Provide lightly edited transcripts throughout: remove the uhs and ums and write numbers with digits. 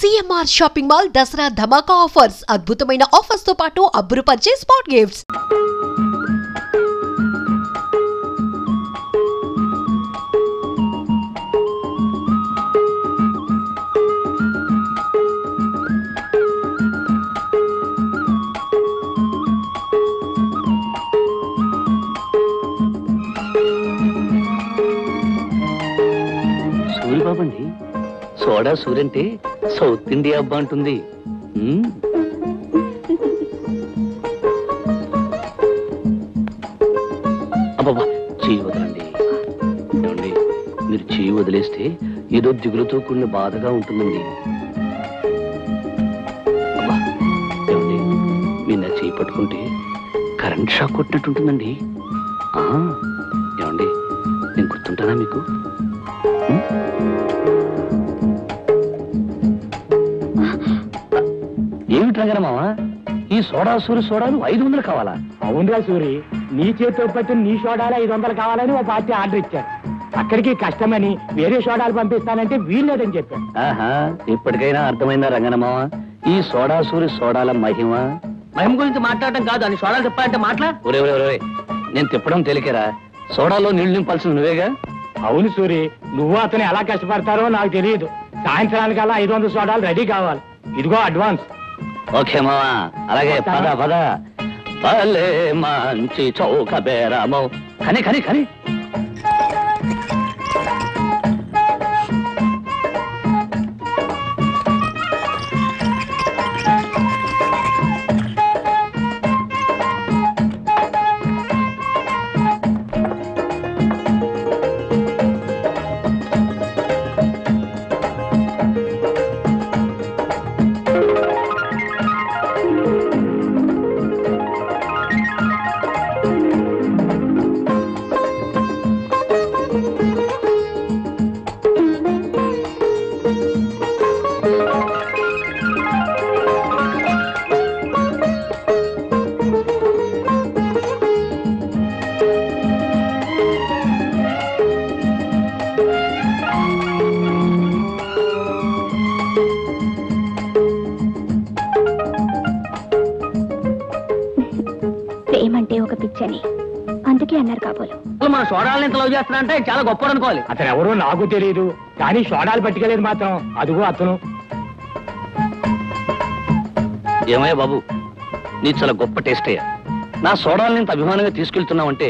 CMR shopping mall Dasara ధమాకా offers అద్భుతమైన offers తో పాటు అబ్బురుపరిచే స్పాట్ గిఫ్ట్స్. సూరిబాబండి సోడా సూరంటే సౌత్ ఇండియా అబ్బా అంటుంది. అబ్బా చెయ్యి వదలండి. ఏమండి మీరు చెయ్యి వదిలేస్తే ఏదో దిగులుతో కూడిన బాధగా ఉంటుందండి. అబ్బా ఏమండి మీరు నా చెయ్యి పట్టుకుంటే కరెంట్ షాక్ కొట్టినట్టుంటుందండి. ఏమండి నేను గుర్తుంటానా మీకు? ఏమిట్రా మావా ఈ సోడా సూరి సోడాలు 500 కావాలా? అవునరా సూరి, నీ చేతితో పట్టిన నీ సోడాలు 500 కావాలని ఓ పార్టీ ఆర్డర్ ఇచ్చారు. అక్కడికి కష్టమని వేరే సోడాలు పంపిస్తానంటే వీల్లేదని చెప్పాను. ఇప్పటికైనా అర్థమైందా రంగనమావ ఈ సోడా సూరి సోడాల మహిమ గురించి మాట్లాడటం కాదు అని సోడాలు తిప్పాలంటే మాట్లా. ఒరే నేను తిప్పడం తేలికేరా, సోడాలో నీళ్లు నింపాల్సింది నువ్వేగా. అవును సూరి, నువ్వు అతను ఎలా కష్టపడతారో నాకు తెలియదు. సాయంత్రానికల్లా 500 సోడాలు రెడీ కావాలి. ఇదిగో అడ్వాన్స్. ఓకే మావా, అలాగే పద పద. భలే మంచి చౌక బేరమో. కని కని కని ఏమంటే ఒక పిచ్చని అందుకే అన్నారు కాబోలు. మన సోడాలను ఎంత లవ్ చేస్తానంటే చాలా గొప్ప అనుకోవాలి. అతను ఎవరో నాకు తెలియదు, కానీ సోడాలు పట్టుకెళ్ళేది మాత్రం అదిగో అతను. ఏమయ్యా బాబు, నీ చాలా గొప్ప టేస్ట్ అయ్యా. నా సోడాలను ఇంత అభిమానంగా తీసుకెళ్తున్నావంటే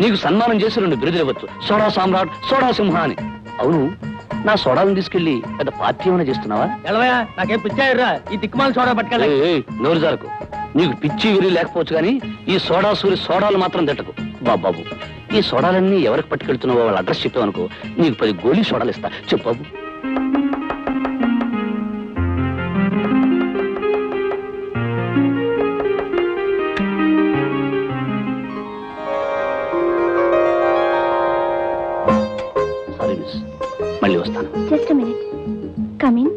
నీకు సన్మానం చేసి 2 బిరుదులు ఇవ్వచ్చు. సోడా సామ్రాట్, సోడా సింహ అని. అవును, నా సోడాలను తీసుకెళ్లి పెద్ద పార్టీ ఏమైనా చేస్తున్నావా? ఎలవయా, నాకేం పిచ్చాయిరా ఈ తిక్కుమాల సోడా పట్టుకెళ్ళి. నోరు జారకు, నీకు పిచ్చి విరి లేకపోవచ్చు కానీ ఈ సోడా సూరి సోడాలు మాత్రం తిట్టకు. బాబు, ఈ సోడాలన్నీ ఎవరికి పట్టుకెళ్తున్నావో వాళ్ళ అడ్రస్ చెప్పావనుకో, నీకు 10 గోళీ సోడాలు ఇస్తా. చెప్పు బాబు. సారీ మిస్, మళ్ళీ వస్తాను. Just minute, coming.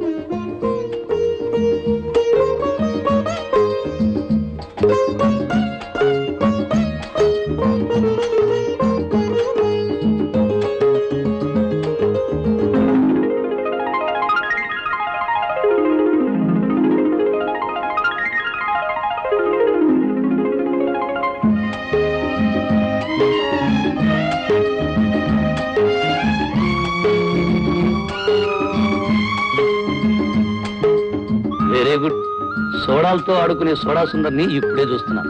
Very good. సోడాలతో ఆడుకునే సోడా సుందర్ని ఇప్పుడే చూస్తున్నా.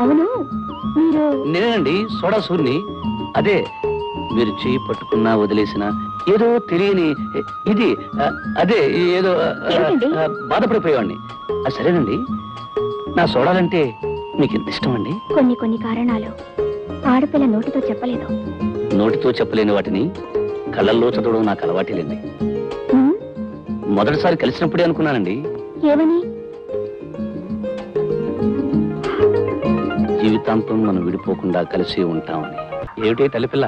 అవును, మీరు? నేనండి సోడా సూర్ని. అదే మీరు చేయి పట్టుకున్నా వదిలేసిన ఏదో తెలియని ఇది అదే ఏదో బాధపడిపోయేవాడిని. సరేనండి, నా సోడాలంటే మీకు ఎంత ఇష్టం అండి? కొన్ని కారణాలు ఆడపిల్ల నోటితో చెప్పలేదు. నోటితో చెప్పలేని వాటిని కళ్ళల్లో చదవడం నాకు అలవాటేలేండి. మొదటిసారి కలిసినప్పుడే అనుకున్నానండి. ఏమని? జీవితాంతం మనం విడిపోకుండా కలిసి ఉంటామని. ఏమిటే తల్లిపిల్ల,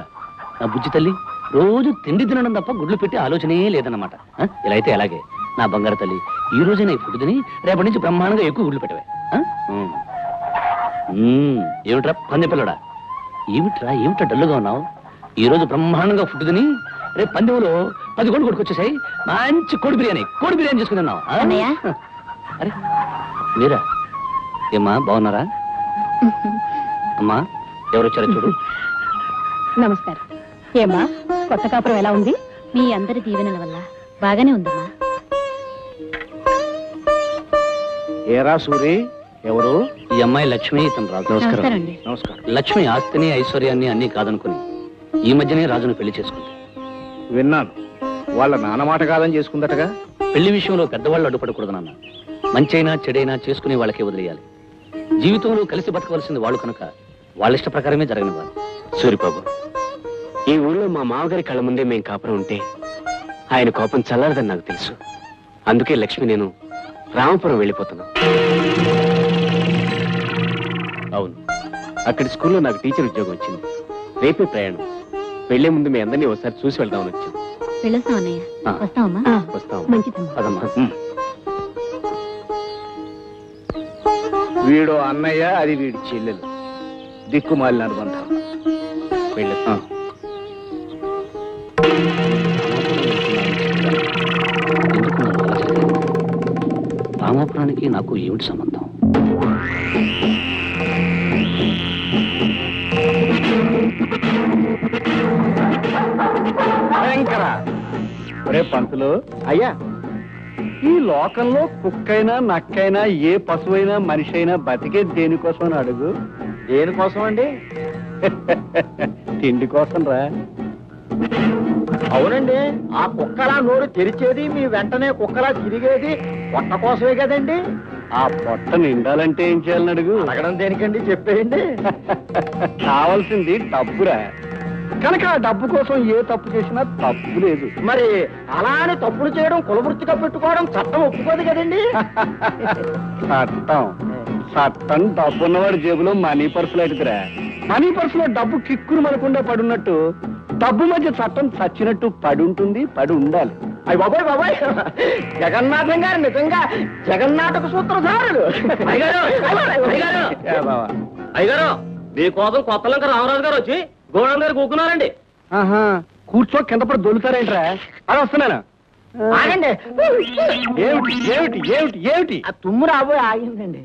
నా బుజ్జి తల్లి, రోజు తిండి తినడం తప్ప గుడ్లు పెట్టి ఆలోచనే లేదన్నమాట. ఇలా అయితే అలాగే నా బంగారు తల్లి, ఈ రోజే నా ఫుడ్ తిని రేపటి నుంచి బ్రహ్మాండంగా ఎక్కువ గుడ్లు పెట్టవే. ఏమిట్రా పంది పిల్లడా, ఏమిట్రా డల్లుగా ఉన్నావు? ఈ రోజు బ్రహ్మాండంగా ఫుడ్ తిని రేపు పందెంలో అది కూడా కొట్టుకొచ్చేసాయి. మంచి కోడి బిర్యానీ చేసుకున్నావు. అరే మీరా? ఏమ్మా బాగున్నారా? అమ్మా ఎవరు వచ్చారో చూడు. నమస్కారం. ఏమ్మా కొత్త కాపురం ఎలా ఉంది? మీ అందరి దీవెనల వల్ల బాగానే ఉందమ్మా. ఏరా సూరి, ఎవరు? ఈ అమ్మాయి లక్ష్మి, ఇతను రాజు. నమస్కారం అండి. నమస్కారం. లక్ష్మి ఆస్తిని ఐశ్వర్యాన్ని అన్ని కాదనుకుని ఈ మధ్యనే రాజును పెళ్లి చేసుకుంది. విన్నాను. వాళ్ళ నాన్న మాట కాదని చేసుకుందటగా. పెళ్లి విషయంలో పెద్దవాళ్ళు అడ్డుపడకూడదు నాన్న. మంచైనా చెడైనా చేసుకుని వాళ్ళకే వదిలేయాలి. జీవితంలో కలిసి బతకవలసింది వాళ్ళు కనుక వాళ్ళ ఇష్ట ప్రకారమే జరగనివ్వాలి. సూరిబాబు, ఈ ఊళ్ళో మా మామగారి కళ్ళ ముందే మేం కాపురం ఉంటే ఆయన కోపం చల్లారదని నాకు తెలుసు. అందుకే లక్ష్మి నేను రామపురం వెళ్ళిపోతున్నాం. అవును, అక్కడి స్కూల్లో నాకు టీచర్ ఉద్యోగం వచ్చింది. రేపే ప్రయాణం. వెళ్లే ముందు మీ అందరినీ ఒకసారి చూసి వెళ్దామని వచ్చాం. వెళ్ళొస్తాం అన్నయ్య. వస్తామమ్మా. వస్తాం. మంచిదమ్మా. అదమ్మా. వీడు అన్నయ్య, అది వీడి చెల్లెలు. దిక్కుమాలిన అనుబంధం. వెళ్ళొస్తాం. రామాపురానికి నాకు ఏమిటి సంబంధం? ఒరే పంతులు, అయ్యా, ఈ లోకంలో కుక్కైనా నక్కైనా ఏ పశువైనా మనిషి అయినా బతికే దేనికోసం అని అడుగు. దేనికోసం అండి? తిండి కోసం రా. అవునండి, ఆ కుక్కలా నోరు తెరిచేది, మీ వెంటనే కుక్కలా తిరిగేది పొట్ట కోసమే కదండి. ఆ పొట్ట నిండాలంటే ఏం చేయాలని అడుగు. అడగడం దేనికండి, చెప్పేయండి. కావాల్సింది డబ్బురా. కనుక ఆ డబ్బు కోసం ఏ తప్పు చేసినా తప్పు లేదు. మరి అలానే తప్పులు చేయడం కులవృత్తిగా పెట్టుకోవడం చట్టం ఒప్పుకోదు కదండి. చట్టం డబ్బు ఉన్నవాడి జేబులో మనీ పర్సులు అడుగురా. మనీ పర్సులో డబ్బు కిక్కురు మనకుండా పడున్నట్టు డబ్బు మధ్య చట్టం చచ్చినట్టు పడి ఉంటుంది, పడి ఉండాలి. అయ్యి బాబాయ్ బాబాయ్, జగన్నాథం గారు నిజంగా జగన్నాటక సూత్రధారులు. అయ్యగారు, మీకోసం కొత్తలంక రామరాజు గారు వచ్చి గోడల గారు కూకున్నారండి. కూర్చో, కింద పడి దొలుతారేంట్రా? అది వస్తున్నాను. ఆగండి. ఏమిటి ఏమిటి ఏమిటి ఏమిటి? తుమ్ము రాబోయే ఆగిందండి.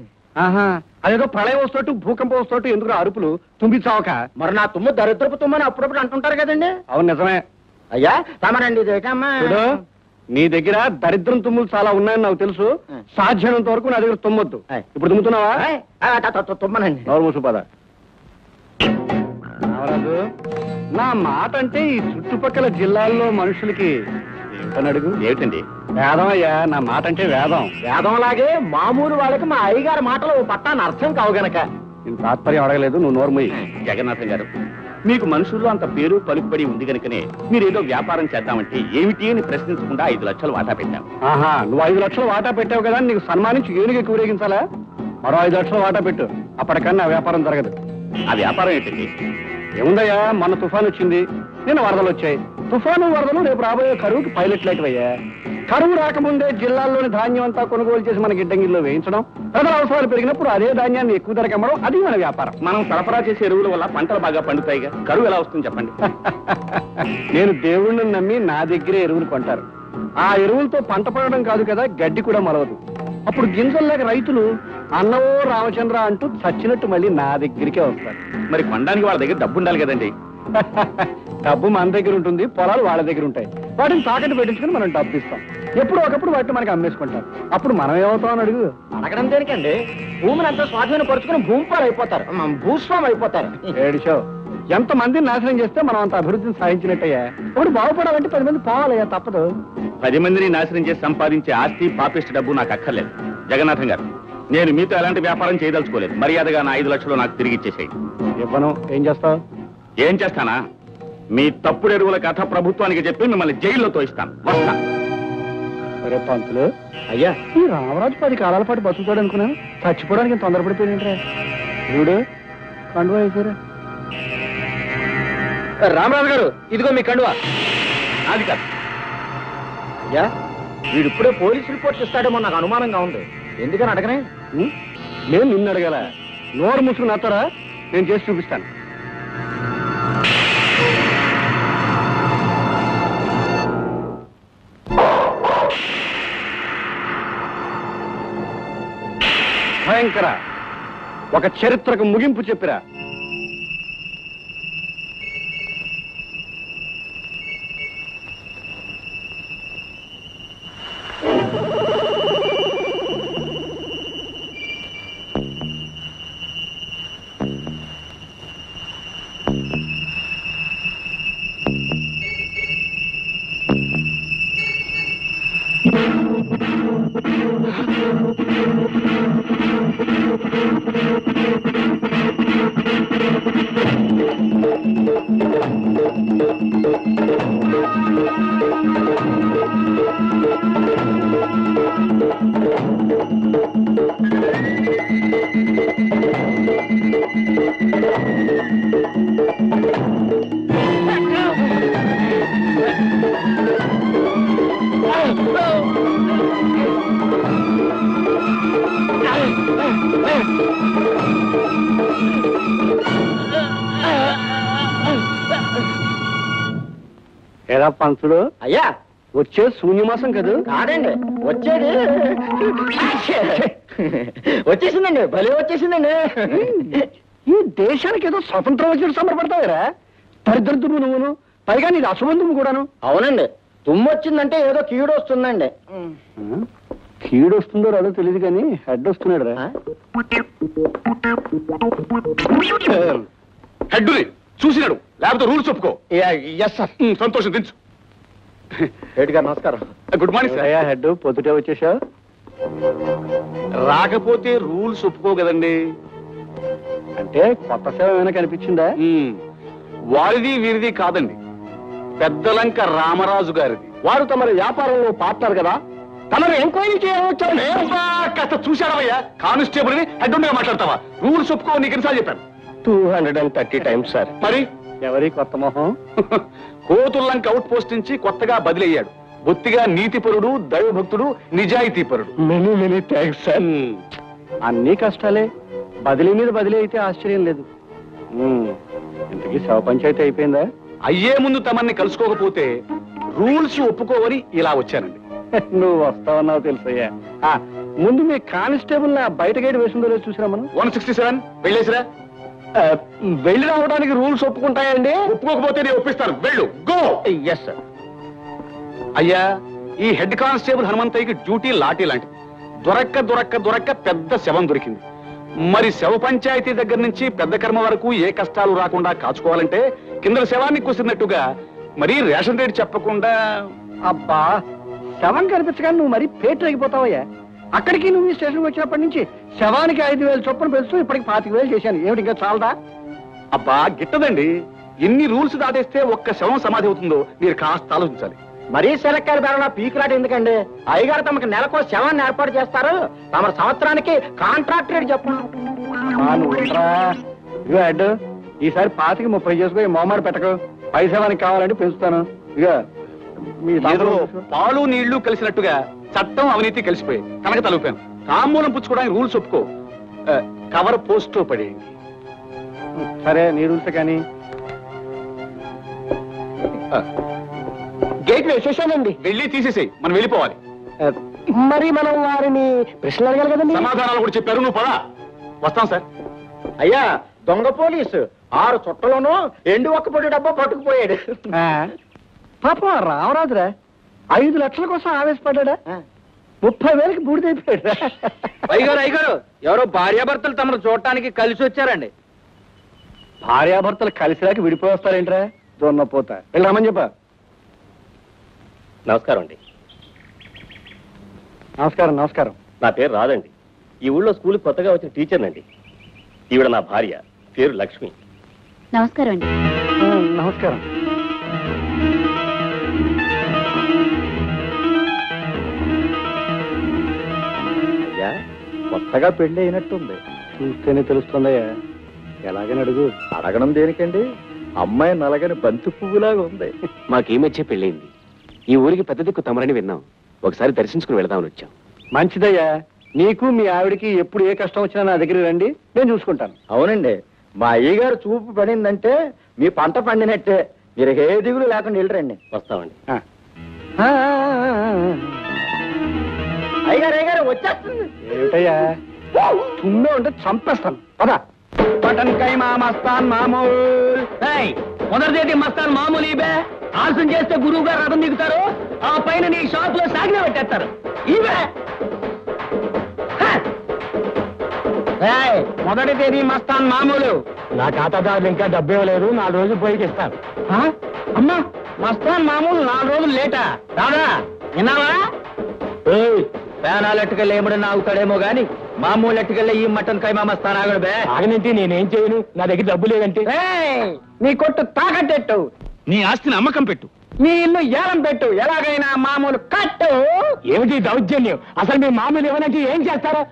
అదేదో ప్రళయం వస్తూ భూకంపం వస్తూ ఎందుకు అరుపులు? తుమ్మి చావక. మరి నా తుమ్ము దరిద్రపు తుమ్మని అప్పుడప్పుడు అంటుంటారు కదండి. అవును, నిజమే. అయ్యా తమరండి. చూడు, నీ దగ్గర దరిద్రం తుమ్ములు చాలా ఉన్నాయని నాకు తెలుసు. సాధ్యమైనంత వరకు నా దగ్గర తుమ్మొద్దు. ఇప్పుడు తుమ్ముతున్నావా? తుమ్మనండి. నోరు మూసుపద. రామరాజు, నా మాట అంటే ఈ చుట్టుపక్కల జిల్లాల్లో మనుషులకి ఏమిటని అడుగు. ఏమిటండి? వేదం అయ్యా, నా మాట అంటే వేదం. వేదం లాగే మామూలు వాళ్ళకి మా అయ్యగారి మాటలు పట్టాన్ని అర్థం కావు గనక నేను తాత్పర్యం అడగలేదు. నువ్వు నోర్మయ్యి. జగన్నాథం గారు, మీకు మనుషుల్లో అంత పేరు పలుకుబడి ఉంది కనుకనే మీరేదో వ్యాపారం చేద్దామంటే ఏమిటి అని ప్రశ్నించకుండా 5 లక్షలు వాటా పెట్టాం. నువ్వు 5 లక్షలు వాటా పెట్టావు కదా, నీకు సన్మానించి ఏనుగు ఊరేగించాలా? మరో 5 లక్షలు వాటా పెట్టు. అప్పటికన్నా వ్యాపారం జరగదు. ఆ వ్యాపారం ఏంటండి? ఏముందయ్యా, మొన్న తుఫాను వచ్చింది, నిన్న వరదలు వచ్చాయి. తుఫాను వరదలు రేపు రాబోయే కరువుకి పైలట్ లాంటివయ్యా. కరువు రాకముందే జిల్లాల్లోని ధాన్యం అంతా కొనుగోలు చేసి మన గిడ్డంగిల్లో వేయించడం, ప్రజల అవసరాలు పెరిగినప్పుడు అదే ధాన్యాన్ని ఎక్కువ ధరకు అమ్మడం, అది మన వ్యాపారం. మనం సరఫరా చేసే ఎరువుల వల్ల పంటలు బాగా పండుతాయిగా, కరువు ఎలా వస్తుంది చెప్పండి? నేను దేవుణ్ణి నమ్మి నా దగ్గరే ఎరువులు కొంటారు. ఆ ఎరువులతో పంట పడడం కాదు కదా, గడ్డి కూడా మొలవదు. అప్పుడు గింజల్లాగా రైతులు అన్నవో రామచంద్ర అంటూ చచ్చినట్టు మళ్ళీ నా దగ్గరికే వస్తారు. మరి కొనడానికి వాళ్ళ దగ్గర డబ్బు ఉండాలి కదండి. డబ్బు మన దగ్గర ఉంటుంది, పొలాలు వాళ్ళ దగ్గర ఉంటాయి. వాటిని తాకట్టు పెట్టించుకుని మనం డబ్బు ఇస్తాం. ఎప్పుడు ఒకప్పుడు వాటిని మనకి అమ్మేసుకుంటారు. అప్పుడు మనం ఏమవుతాం అని అడుగు. అడగడం దేనికండి? భూమిని అంతా స్వాధీనపరుచుకుని భూమిపాలు అయిపోతారు, భూస్వామి అయిపోతారు. ఏడిషో, ఎంతమందిని నాశనం చేస్తే మనం అంత అభివృద్ధిని సాధించినట్టయ్యా. ఇప్పుడు బాగుపడాలంటే 10 మంది పోవాలయ్యా, తప్పదు. 10 మందిని నాశనం చేసి సంపాదించే ఆస్తి పాపిష్టి డబ్బు నాకు అక్కర్లేదు. జగన్నాథం గారు, నేను మీతో ఎలాంటి వ్యాపారం చేయదలుచుకోలేదు. మర్యాదగా నా 5 లక్షలు నాకు తిరిగి ఇచ్చేసేయి. ఇవ్వను. ఏం చేస్తావు? ఏం చేస్తానా? మీ తప్పుడు ఎరువుల కథ ప్రభుత్వానికి చెప్పి మిమ్మల్ని జైల్లో తోయిస్తాను. వస్తా. సరే పంతులు, అయ్యా, ఈ రామరాజు 10 కాలాల పాటు బతుకుతాడు అనుకున్నాను. చచ్చిపోవడానికి తొందరపడిపోయింట్రా. చూడు, కండువా వేసారా? రామరాజు గారు, ఇదిగో మీ కండువా. అది కాదు. అయ్యా, వీడిప్పుడే పోలీసు రిపోర్ట్ ఇస్తాడేమో నాకు అనుమానంగా ఉంది. ఎందుకని అడగనే? నేను నిన్ను అడగల. నోరు ముసుగు నత్తరా, నేను చేసి చూపిస్తాను. భయంకర ఒక చరిత్రకు ముగింపు చెప్పిరా. ఎలా పంతుడు? అయ్యా వచ్చే శూన్యమాసం కదా? కాదండి, వచ్చేది వచ్చేసిందండి, భలే వచ్చేసిందండి. ఈ దేశానికి ఏదో స్వతంత్రం వచ్చి సంబరపడతావురా? దరిద్రదుము నువ్వును, పైగా నీది అశుభంతుము కూడాను. అవునండి, తుమ్ము వచ్చిందంటే ఏదో కీడు వస్తుందండి. కీడు వస్తుందో రాదో తెలియదు కానీ హెడ్ వస్తున్నాడు రా. హెడ్డుని చూసినాడు, లేకపోతే రూల్స్ ఒప్పుకో. Yes sir. సంతోషం, దించు. హెడ్ గారు నమస్కారం. Good morning sir. అయ్యా హెడ్ పొద్దుటే వచ్చేసావు? రాకపోతే రూల్స్ ఒప్పుకో కదండి. అంటే కొత్త సేవ ఏమైనా కనిపించిందా? వారిది వీరిది కాదండి, పెద్దలంక రామరాజు గారిది. వారు తమ వ్యాపారంలో పార్ట్నర్ కదా, తమరు ఎంక్వైరీ చేయవచ్చారు. కాస్త చూశాడవయ్యా, కానిస్టేబుల్ హెడ్ ఉండగా మాట్లాడతావా? రూల్స్ ఒప్పుకో, నీకు ఎన్నిసార్లు చెప్పాను? 230 times సార్. మరి ఎవరి కొత్త మొహం? కోతుల్లంక అవుట్ పోస్ట్ నుంచి కొత్తగా బదిలయ్యాడు. బొత్తిగా నీతిపరుడు, దైవభక్తుడు, నిజాయితీపరుడు. Many thanks sir. అన్ని కష్టాలే, బదిలీ మీద బదిలీ అయితే ఆశ్చర్యం లేదు. ఇంతకీ శవ పంచాయతీ అయిపోయిందా? అయ్యే ముందు తమన్ని కలుసుకోకపోతే రూల్స్ ఒప్పుకోవని ఇలా వచ్చానండి. నువ్వు వస్తావన్నావు తెలుసయ్యా. ముందు మీ కానిస్టేబుల్ నా బయట గేట్ వేసిందో లేదో చూసిరా మనం. 167 వెళ్ళేసిరా. వెళ్ళి రావడానికి రూల్స్ ఒప్పుకుంటాయండి? ఒప్పుకోకపోతే నేను ఒప్పిస్తాను. వెళ్ళు, గో. Yes sir. అయ్యా, ఈ హెడ్ కానిస్టేబుల్ హనుమంతయ్యకి డ్యూటీ లాఠీ లాంటిది. దొరక్క పెద్ద శవం దొరికింది. మరి శవ పంచాయతీ దగ్గర నుంచి పెద్ద కర్మ వరకు ఏ కష్టాలు రాకుండా కాచుకోవాలంటే కింద శవాన్ని కుసిరినట్టుగా మరి రేషన్ రేట్ చెప్పకుండా. అబ్బా, శవం కనిపించగానే నువ్వు మరి పేటరేగిపోతావయ్యా. అక్కడికి నువ్వు ఈ స్టేషన్కి వచ్చినప్పటి నుంచి శవానికి 5,000 చొప్పున పెంచుతూ ఇప్పటికి 25,000 చేశాను. ఏమిటి ఇంకా చాలదా? అబ్బా గిట్టదండి, ఎన్ని రూల్స్ దాటేస్తే ఒక్క శవం సమాధి అవుతుందో మీరు కాస్త ఆలోచించాలి. మరీ శిలక్కాయల ధరలో పీకులాట ఎందుకండి? అయ్యగారు తమకు నెలకో శవాన్ని ఏర్పాటు చేస్తారు, తమ సంవత్సరానికి కాంట్రాక్ట్ రేట్ చెప్పండి. ఇగో హెడ్, ఈసారి 25-30 చేసుకో, మొహమాట పెట్టకు. పై శవానికి కావాలంటే పెంచుతాను. ఇక మీ ఏదో పాలు నీళ్లు కలిసినట్టుగా చట్టం అవినీతి కలిసిపోయి కనుక తలుపాను. తాంబూలం పుచ్చుకోవడానికి రూల్స్ ఒప్పుకో, కవర్ పోస్ట్ పడేయండి. సరే, నీ రూల్స్ కానీ. గేట్ వేసేసానండి. వెళ్ళి తీసేసేయి, మనం వెళ్ళిపోవాలి. మరి మనం వారిని ప్రశ్నలు అడగాలి కదండి. సమాధానాలు కూడా చెప్పారు, నువ్వు పదా. వస్తాం సార్. అయ్యా, దొంగ పోలీసు 6 చుట్టలోనూ ఎండు ఒక్క పొడి డబ్బా పట్టుకుపోయాడు. పాపం రామరాజురా 5 లక్షల కోసం ఆవేశపడ్డా. 30,000కి బూడిదైపోయాడు. అయ్యగారు ఎవరో భార్యాభర్తలు తమను చూడటానికి కలిసి వచ్చారండి. భార్యాభర్తలు కలిసిరాకి విడిపోయి వస్తారేంట్రా? దొన్నపోత. వెళ్ళి రమ్మని చెప్పా. నమస్కారం అండి. నమస్కారం. నా పేరు రాదండి. ఈ ఊళ్ళో స్కూల్కి కొత్తగా వచ్చిన టీచర్నండి. ఈవిడ నా భార్య, పేరు లక్ష్మి. నమస్కారం అండి. నమస్కారం. అయ్యా, కొత్తగా పెళ్లి అయినట్టుంది. చూస్తేనే తెలుస్తుందయ్యా. ఎలాగని అడుగు. అడగడం దేనికండి? అమ్మాయి నలగని బంతి పువ్వులాగా ఉంది. మాకేం వచ్చే పెళ్ళైంది. ఈ ఊరికి పెద్ద దిక్కు తమరని విన్నాం. ఒకసారి దర్శించుకుని వెళదామని వచ్చాం. మంచిదయ్యా. నీకు మీ ఆవిడికి ఎప్పుడు ఏ కష్టం వచ్చినా నా దగ్గర రండి, నేను చూసుకుంటాను. అవునండి, మా అయ్యగారు చూపు పడిందంటే మీ పంట పండినట్టే. మీరు ఏ దిగులు లేకుండా వెళ్ళరండి. వస్తామండి. అయ్యగారు వచ్చేస్తుంది. ఏమిటయ్యా? తుమ్మే ఉంటే చంపేస్తాను పదా మటన్ కైమా మస్తాన్ మామూలు మొదటిదేది మస్తాన్ మామూలు ఇవే ఆలస్యం చేస్తే గురువు గారు రథం దిగుతారు ఆ పైన నీ షాప్ లో సాగిన పెట్టేస్తారు ఇవే మొదటి తేదీ మస్తాన్ మామూలు నా ఖాతాదారులు ఇంకా డబ్బు ఇవ్వలేదు 4 రోజులు పోయికి ఇస్తాను అమ్మా మస్తాన్ మామూలు 4 రోజులు లేటా రాదా విన్నావా పేనాలు ఎట్టుకెళ్ళి ఏమడన్నా ఆగుతాడేమో గాని మామూలు ఎట్టుకెళ్ళి ఈ మటన్ కైమా మస్తాన్ ఆగడు బే ఆగనంటే నేనేం చేయను నా దగ్గర డబ్బు లేదంటే నీ కొట్టు తాకట్టెట్టు నీ ఆస్తిని అమ్మకం పెట్టు నీ ఇల్లు ఏలం పెట్టు ఎలాగైనా మామూలు కట్టు ఏమిటి దౌర్జన్యం అసలు మీ మామూలు ఏమనంటే ఏం చేస్తారో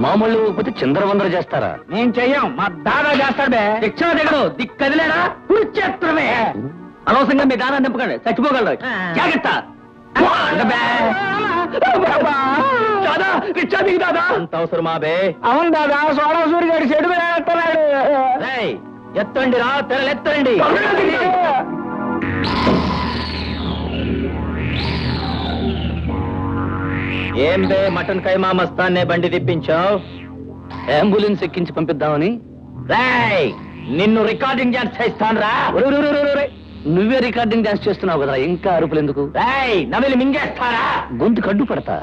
మామూలు పోతే చంద్రవందర చేస్తారా నేను చెయ్యం మా దాదా చేస్తాడే శిక్షణ దిగడు దిక్కదిలేడా కురుక్షేత్రమే అనవసరంగా మీ దానా నింపకండి చచ్చిపోగలరు జాగ్రత్త అంత అవసరమా బే అవును దాదా సోడా సూరి గారి చెడు ఎత్తన్నాడు ఎత్తండి రా తెరలెత్తండి ఏం బే మటన్ కైమా మస్తాన్నే బండి తిప్పించావు అంబులెన్స్ ఎక్కించి పంపిద్దామని రాయ్ నిన్ను రికార్డింగ్ డాన్స్ చేస్తాను రా నువ్వే రికార్డింగ్ డాన్స్ చేస్తున్నావు కదా ఇంకా అరుపులు ఎందుకు రాయ్ నవిలి మింగేస్తారా గొంతు కడ్డు పడతా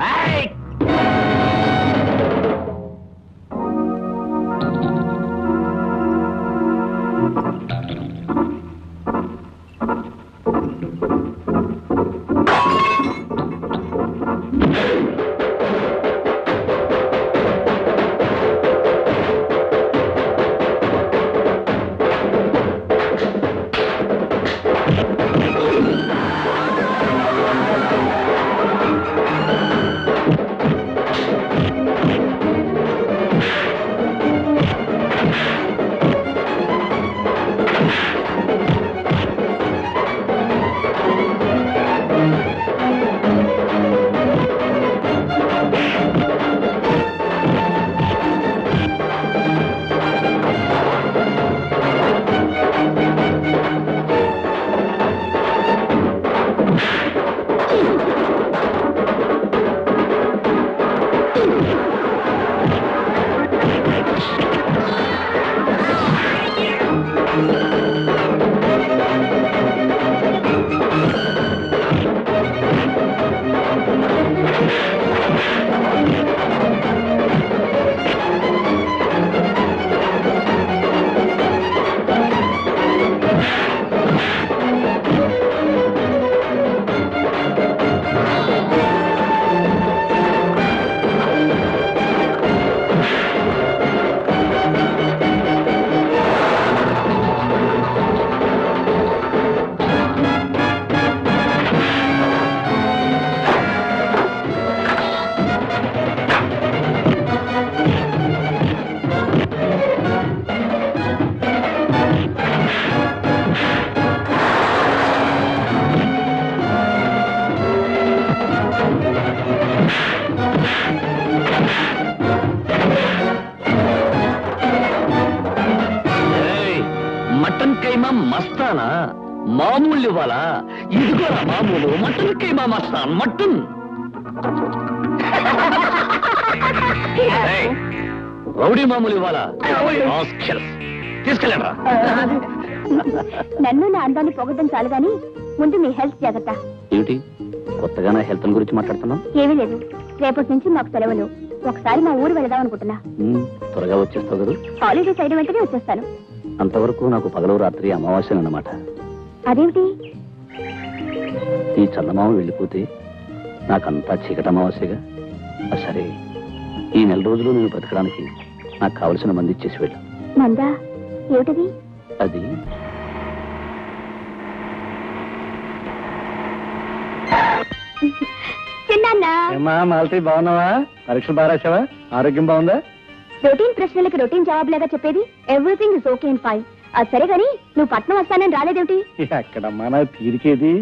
మటన్ కైమా మస్తానా మామూలు ఇవ్వాలా ఇదిగోరా మామూలు మటన్ కైమా మస్తాన్ మటన్ రౌడీ మామూలు ఇవ్వాలా తీసుకెళ్ళరా నన్ను నా అందాన్ని పొగడం చాలు గాని ముందు మీ హెల్త్ జాగ్రత్త. ఏమిటి కొత్తగా నా హెల్త్ గురించి మాట్లాడుతున్నాం? ఏమీ లేదు, రేపటి నుంచి మాకు సెలవులు. ఒకసారి మా ఊరు వెళదాం అనుకుంటున్నా. త్వరగా వచ్చేస్తావు కదా? హాలిడేస్ అయిన వెంటనే వచ్చేస్తాను. అంతవరకు నాకు పగలు రాత్రి అమావాస్య అన్నమాట. అదేమిటి? ఈ చందమామ వెళ్ళిపోతే నాకంతా చీకటి అమావాస్యగా. సరే, ఈ 4 రోజులు నేను బ్రతకడానికి నాకు కావలసిన మంది ఇచ్చేసి వెళ్ళు. మందా? ఏమిటది? అది మాలతి బాగున్నావా? పరీక్షలు బాగా రాసావా? ఆరోగ్యం బాగుందా? రొటీన్ ప్రశ్నలకి రొటీన్ జవాబులాగా చెప్పేది everything is okay and fine. అది సరే గాని నువ్వు పట్నం వస్తానని రాలేదేమిటి? ఎక్కడమ్మా నా తీరికేది?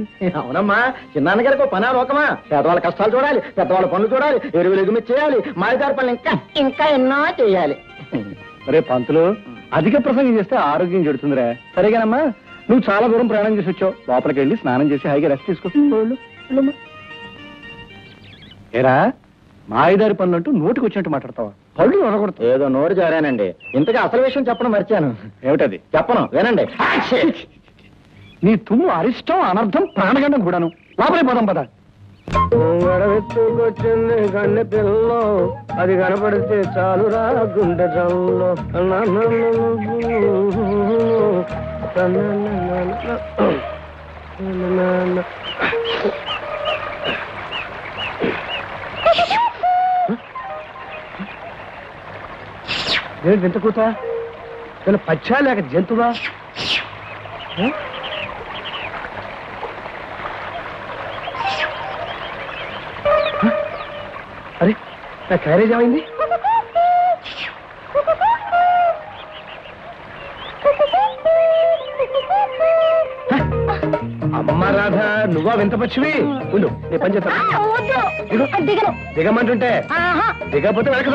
అవునమ్మా, చిన్నాన్నగారికి పని లోకమా. పెద్దవాళ్ళ కష్టాలు చూడాలి, పెద్దవాళ్ళ పనులు చూడాలి, ఎరువులు ఎగుమతి చేయాలి, మాయదారి పనులు ఇంకా ఇంకా ఎన్నో చేయాలి. రే పంతులు, అధిక ప్రసంగం చేస్తే ఆరోగ్యం చెడుతుందిరా. సరేగానమ్మా, నువ్వు చాలా దూరం ప్రయాణం చేసి వచ్చావు, లోపలికి వెళ్ళి స్నానం చేసి హాయిగా రెస్ట్ తీసుకో. ఏరా మాయదారి పనులు అంటూ నోటికి వచ్చినట్టు మాట్లాడతావా? పళ్ళు అనకూడదు. ఏదో నోరు జారానండి. ఇంతగా అసలు విషయం చెప్పడం మర్చాను. ఏమిటది? చెప్పను, వినండి. నీ తుమ్ము అరిష్టం, అనర్థం, ప్రాణగండం కూడాను. లోపలికి పోదాం పద. గడవెత్తుకొచ్చింది కన్నె పిల్ల, అది కనపడితే చాలురా గుండె జల్లో. నేను వింత కూతా? నేను పచ్చా లేక జంతువా? అరే, నా క్యారేజ్ ఏమైంది? అమ్మ రాధా, నువ్వా వింత పచ్చివి? ఉండు, నీ పని చేస్తా. దిగమంటుంటే దిగకపోతే వెనక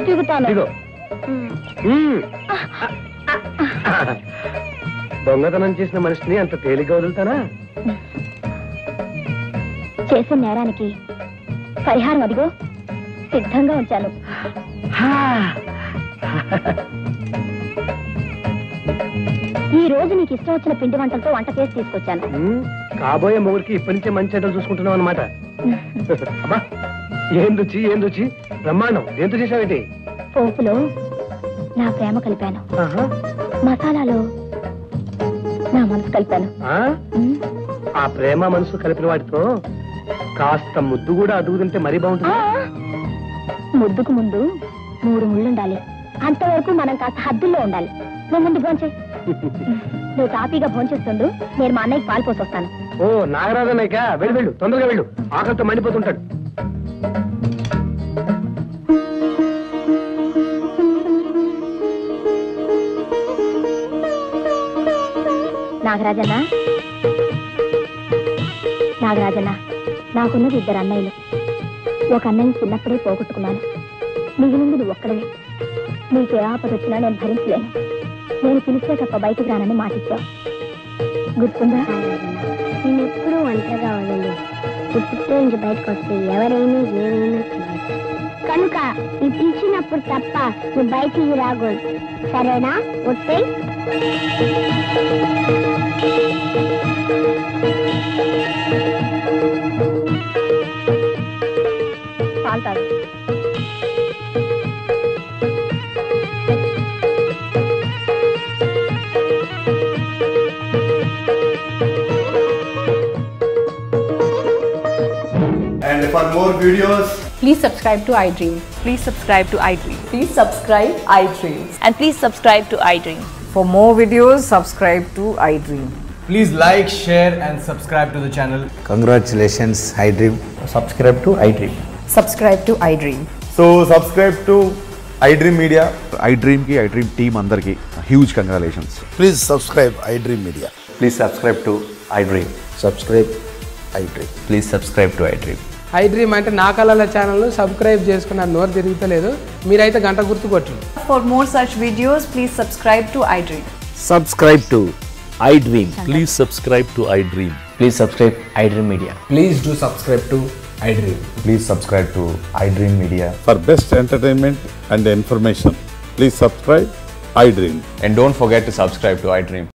దిగుతాను. దిగో. దొంగతనం చేసిన మనిషిని అంత తేలిగ్గా వదులుతానా? చేసిన నేరానికి పరిహారం అదిగో సిద్ధంగా ఉంచాను. ఈ రోజు నీకు ఇష్టం వచ్చిన పిండి వంటలతో వంట చేసి తీసుకొచ్చాను. కాబోయే మొగుడికి ఇప్పటి నుంచే మంచి చెడ్డలు చూసుకుంటున్నావు అనమాట. అబ్బా, ఏం రుచి, ఏం రుచి, బ్రహ్మాండం. ఏంతో చేసావేంటి? పోపులో నా ప్రేమ కలిపాను, మసాలాలో నా మనసు కలిపాను. ఆ ప్రేమ మనసు కలిపిన వాటితో కాస్త ముద్దు కూడా అదుగు తింటే మరీ బాగుంటుంది. ముద్దుకు ముందు 3 ముళ్ళుండాలి. అంతవరకు మనం కాస్త హద్దుల్లో ఉండాలి. నువ్వు ముందు భోంచే. నువ్వు తాపీగా భోంచేస్తుండు, నేను మా అన్నయ్యకి పాలు పోసి వస్తాను. ఓ నాగరాజన్నయ్యక, వెళ్ళు వెళ్ళు, తొందరగా వెళ్ళు, ఆకలితో మండిపోతుంటాడు. నాగరాజన్న, నాగరాజన్న, నాకున్నది 2 అన్నయ్యలు. ఒక అన్నయ్య చిన్నప్పుడే పోగొట్టుకున్నాను. మిగిలింది నువ్వు ఒక్కడవే. నీకే ఆపద వచ్చినా నేను భరించలేను. నేను పిలిస్తే తప్ప బయటకు రానని మాటిచ్చావు, గుర్తుందా? నేను ఎప్పుడూ ఒంటరిగా వదండి. పుట్టితో ఇంటి బయటకు వస్తే ఎవరైనా ఏమైనా కనుక నీ పిలిచినప్పుడు తప్ప నువ్వు బయటికి రాకూడదు, సరేనా? వస్తే పాల్తాడు. And for more videos, Please subscribe to iDream. Please subscribe to iDream. Please subscribe iDream. And please subscribe to iDream. For more videos, subscribe to iDream. please like, share and subscribe to the channel. Congratulations, iDream. Subscribe to iDream. Subscribe to iDream. So subscribe to iDream Media. iDream ki iDream team andarki huge congratulations. Please subscribe iDream Media. Please subscribe to iDream. Subscribe iDream. Please subscribe to iDream. iDream అంటే నా కళల channel subscribe చేసుకున్న నోరు తిరుగుతలేదు. మీరైతే గంట గుర్తు కొట్టండి. For more such videos, please subscribe to iDream. Subscribe to iDream. Please subscribe to iDream. Please subscribe iDream Media. Please do subscribe to iDream. Please subscribe to iDream Media. For best entertainment and information, please subscribe iDream. And don't forget to subscribe to iDream.